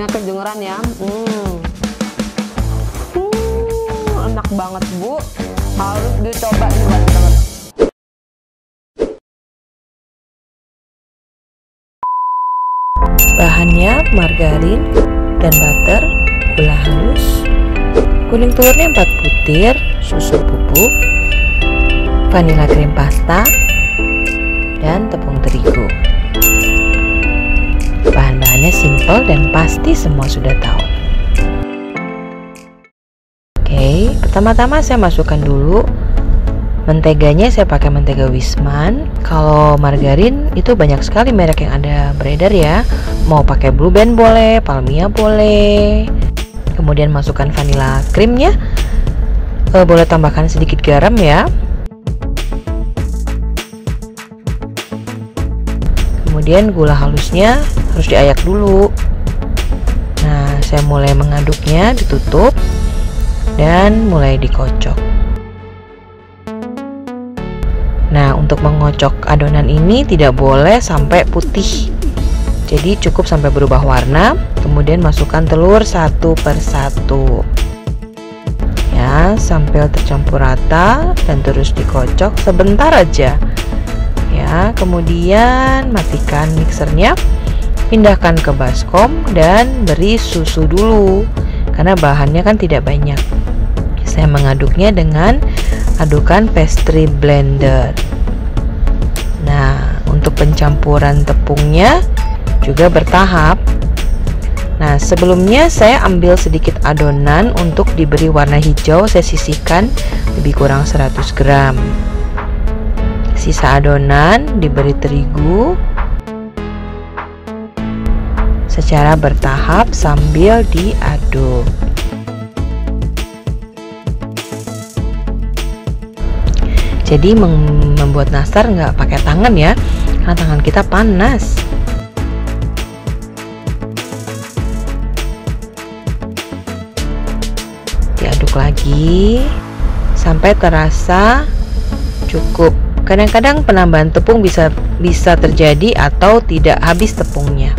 suaranya kedengeran ya. Enak banget Bu, harus dicoba nih teman-teman. Bahannya margarin dan butter, gula halus, kuning telurnya 4 butir, susu bubuk, vanila krim pasta, dan tepung terigu. Bahan-bahannya simple dan pasti semua sudah tahu. Oke, pertama-tama saya masukkan dulu menteganya. Saya pakai mentega Wisman. Kalau margarin itu banyak sekali merek yang ada beredar ya. Mau pakai Blue Band boleh, Palmia boleh. Kemudian masukkan vanila krimnya. Boleh tambahkan sedikit garam ya. Kemudian gula halusnya harus diayak dulu. Nah, saya mulai mengaduknya, ditutup dan mulai dikocok. Nah, untuk mengocok adonan ini tidak boleh sampai putih. Jadi cukup sampai berubah warna. Kemudian masukkan telur satu per satu. Ya, sampai tercampur rata dan terus dikocok sebentar aja. Ya, kemudian matikan mixernya. Pindahkan ke baskom dan beri susu dulu. Karena bahannya kan tidak banyak. Saya mengaduknya dengan adukan pastry blender. Nah, untuk pencampuran tepungnya juga bertahap. Nah, sebelumnya saya ambil sedikit adonan untuk diberi warna hijau. Saya sisihkan lebih kurang 100 gram. Sisa adonan diberi terigu secara bertahap sambil diaduk. Jadi membuat nastar nggak pakai tangan ya, karena tangan kita panas. Diaduk lagi sampai terasa cukup. Kadang-kadang penambahan tepung bisa terjadi atau tidak habis tepungnya.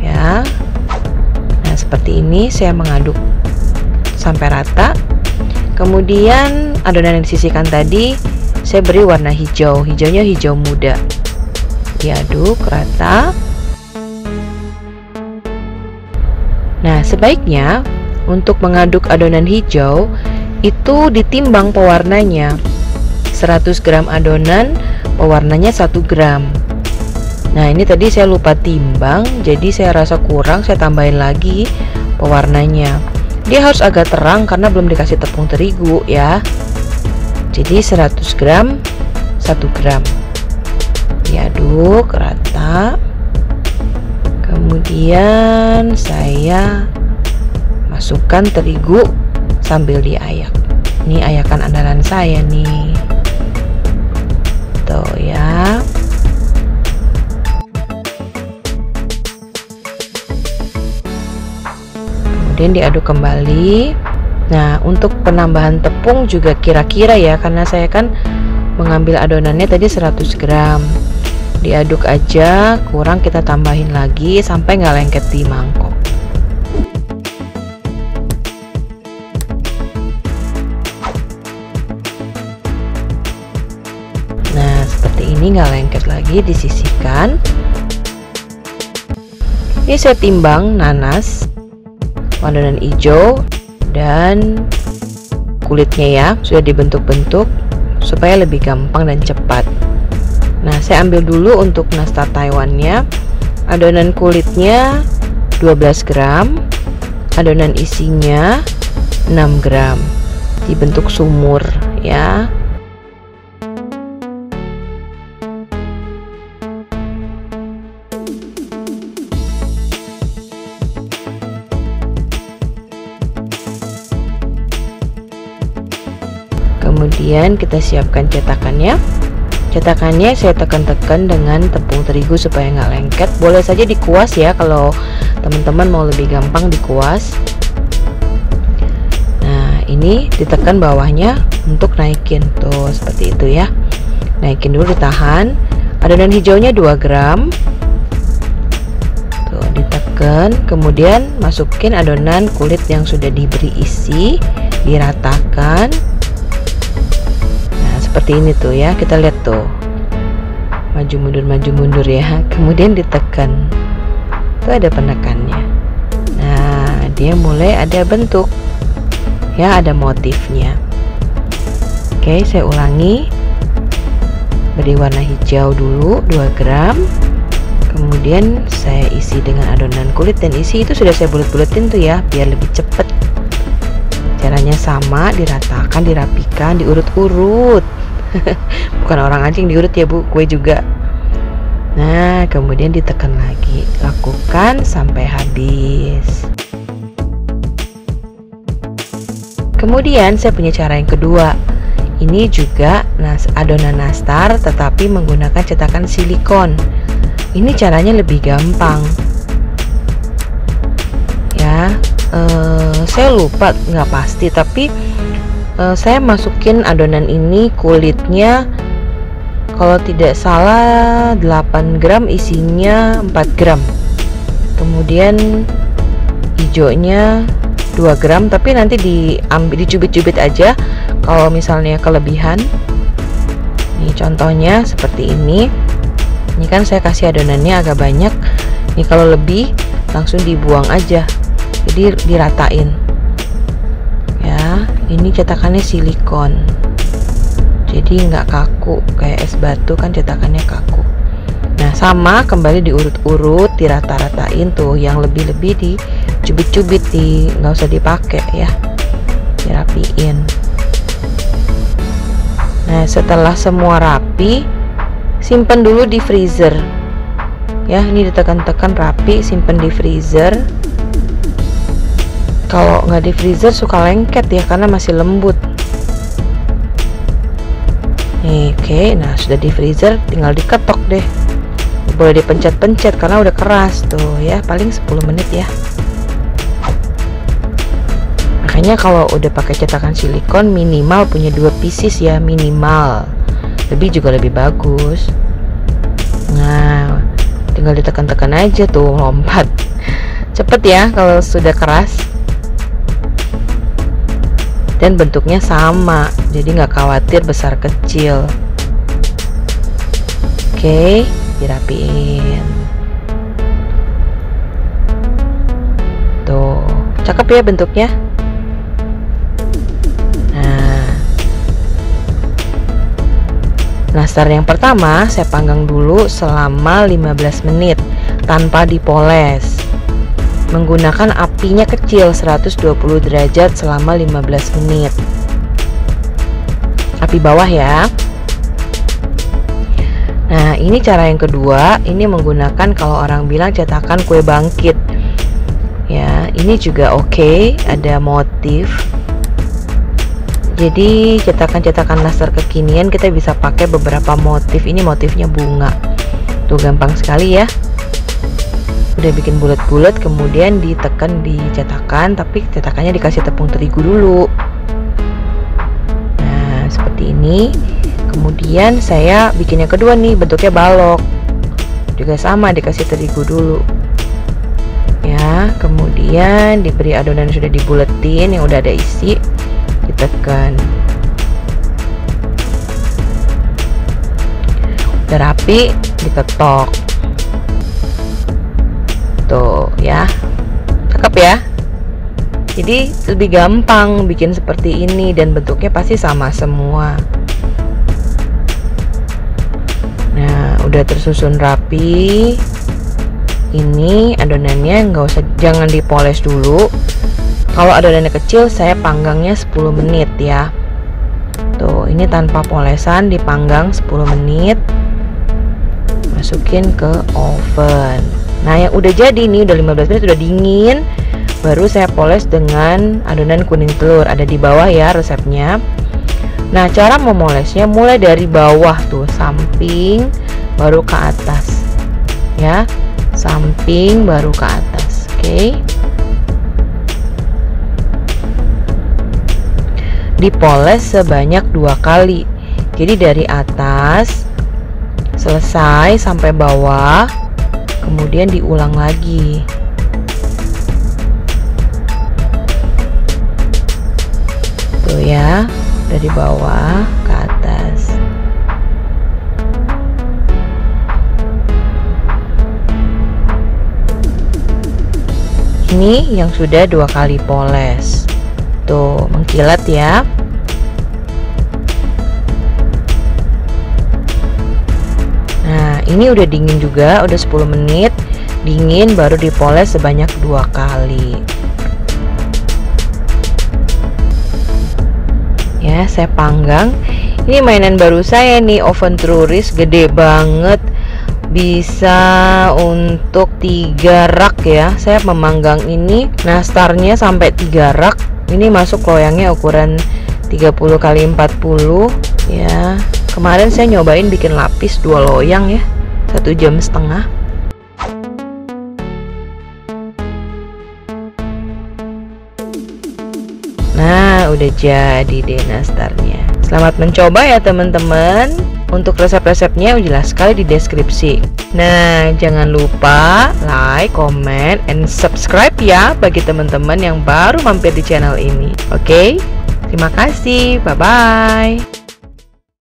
Ya. Nah, seperti ini saya mengaduk sampai rata. Kemudian adonan yang disisihkan tadi saya beri warna hijau. Hijaunya hijau muda. Diaduk rata. Nah, sebaiknya untuk mengaduk adonan hijau itu ditimbang pewarnanya. 100 gram adonan, pewarnanya 1 gram. Nah, ini tadi saya lupa timbang, jadi saya rasa kurang, saya tambahin lagi pewarnanya. Dia harus agak terang karena belum dikasih tepung terigu ya. Jadi 100 gram 1 gram. Diaduk rata. Kemudian saya masukkan terigu sambil diayak. Ini ayakan andalan saya nih. Tuh ya. Kemudian diaduk kembali. Nah, untuk penambahan tepung juga kira-kira ya, karena saya kan mengambil adonannya tadi 100 gram. Diaduk aja, kurang kita tambahin lagi sampai nggak lengket di mangkok. Nah, seperti ini nggak lengket lagi, disisihkan. Ini saya timbang nanas, adonan hijau dan kulitnya ya, sudah dibentuk-bentuk supaya lebih gampang dan cepat. Nah, saya ambil dulu untuk nastar Taiwannya. Adonan kulitnya 12 gram, adonan isinya 6 gram, dibentuk sumur ya. Kemudian kita siapkan cetakannya. Cetakannya saya tekan-tekan dengan tepung terigu supaya nggak lengket. Boleh saja dikuas ya, kalau teman-teman mau lebih gampang dikuas. Nah, ini ditekan bawahnya untuk naikin tuh, seperti itu ya. Naikin dulu, ditahan. Adonan hijaunya 2 gram. Tuh, ditekan, kemudian masukin adonan kulit yang sudah diberi isi, diratakan. Nah, seperti ini tuh ya, kita lihat tuh, maju mundur ya, kemudian ditekan, tuh ada penekannya. Nah, dia mulai ada bentuk ya, ada motifnya. Oke, saya ulangi. Beri warna hijau dulu 2 gram, kemudian saya isi dengan adonan kulit, dan isi itu sudah saya bulet-buletin tuh ya, biar lebih cepet. Caranya sama, diratakan, dirapikan, diurut-urut. Bukan orang anjing diurut ya Bu, kue juga. Nah, kemudian ditekan lagi, lakukan sampai habis. Kemudian saya punya cara yang kedua. Ini juga adonan nastar tetapi menggunakan cetakan silikon. Ini caranya lebih gampang ya. Saya lupa, nggak pasti, tapi saya masukin adonan ini, kulitnya kalau tidak salah 8 gram, isinya 4 gram, kemudian hijaunya 2 gram, tapi nanti dicubit-cubit aja kalau misalnya kelebihan. Nih contohnya seperti ini. Ini kan saya kasih adonannya agak banyak. Nih kalau lebih langsung dibuang aja. Jadi diratain. Ya, ini cetakannya silikon. Jadi nggak kaku kayak es batu, kan cetakannya kaku. Nah, sama kembali diurut-urut, dirata-ratain tuh, yang lebih-lebih dicubit-cubit, nggak usah dipakai ya. Dirapiin. Nah, setelah semua rapi, simpan dulu di freezer ya. Ini ditekan-tekan rapi, simpan di freezer. Kalau nggak di freezer suka lengket ya, karena masih lembut nih. Oke, nah sudah di freezer, tinggal diketok deh, boleh dipencet-pencet karena udah keras tuh ya, paling 10 menit ya. Makanya kalau udah pakai cetakan silikon minimal punya 2 pieces ya, minimal. Lebih juga lebih bagus. Nah, tinggal ditekan-tekan aja tuh, lompat. Cepet ya kalau sudah keras. Dan bentuknya sama, jadi nggak khawatir besar kecil. Oke, dirapiin. Tuh, cakep ya bentuknya. Nastar yang pertama saya panggang dulu selama 15 menit tanpa dipoles. Menggunakan apinya kecil 120 derajat selama 15 menit. Api bawah ya. Nah, ini cara yang kedua, ini menggunakan kalau orang bilang cetakan kue bangkit. Ya, ini juga oke, ada motif. Jadi cetakan-cetakan nastar kekinian kita bisa pakai beberapa motif. Ini motifnya bunga. Tuh gampang sekali ya. Udah bikin bulat-bulat, kemudian ditekan di cetakan, tapi cetakannya dikasih tepung terigu dulu. Nah, seperti ini. Kemudian saya bikin yang kedua nih, bentuknya balok. Juga sama, dikasih terigu dulu. Ya, kemudian diberi adonan yang sudah dibuletin, yang udah ada isi. Ditekan, udah rapi, diketok tuh ya, cakep ya. Jadi lebih gampang bikin seperti ini, dan bentuknya pasti sama semua. Nah, udah tersusun rapi. Ini adonannya jangan dipoles dulu. Kalau adonannya kecil saya panggangnya 10 menit ya. Tuh, ini tanpa polesan dipanggang 10 menit. Masukin ke oven. Nah, yang udah jadi nih, udah 15 menit, udah dingin. Baru saya poles dengan adonan kuning telur. Ada di bawah ya resepnya. Nah, cara memolesnya mulai dari bawah tuh, samping baru ke atas. Ya, samping baru ke atas. Oke. Dipoles sebanyak 2 kali. Jadi dari atas selesai sampai bawah, kemudian diulang lagi. Tuh ya, dari bawah ke atas. Ini yang sudah 2 kali poles. Tuh, mengkilat ya. Nah, ini udah dingin juga, udah 10 menit. Dingin baru dipoles sebanyak 2 kali. Ya, saya panggang. Ini mainan baru saya nih, oven Truris, gede banget. Bisa untuk 3 rak ya. Saya memanggang ini nastarnya sampai 3 rak. Ini masuk loyangnya ukuran 30 x 40 ya. Kemarin saya nyobain bikin lapis 2 loyang ya, 1,5 jam. Nah, udah jadi deh nastarnya. Selamat mencoba ya teman-teman. Untuk resep-resepnya jelas sekali di deskripsi. Nah, jangan lupa like, comment, and subscribe ya bagi teman-teman yang baru mampir di channel ini. Oke? Terima kasih. Bye-bye.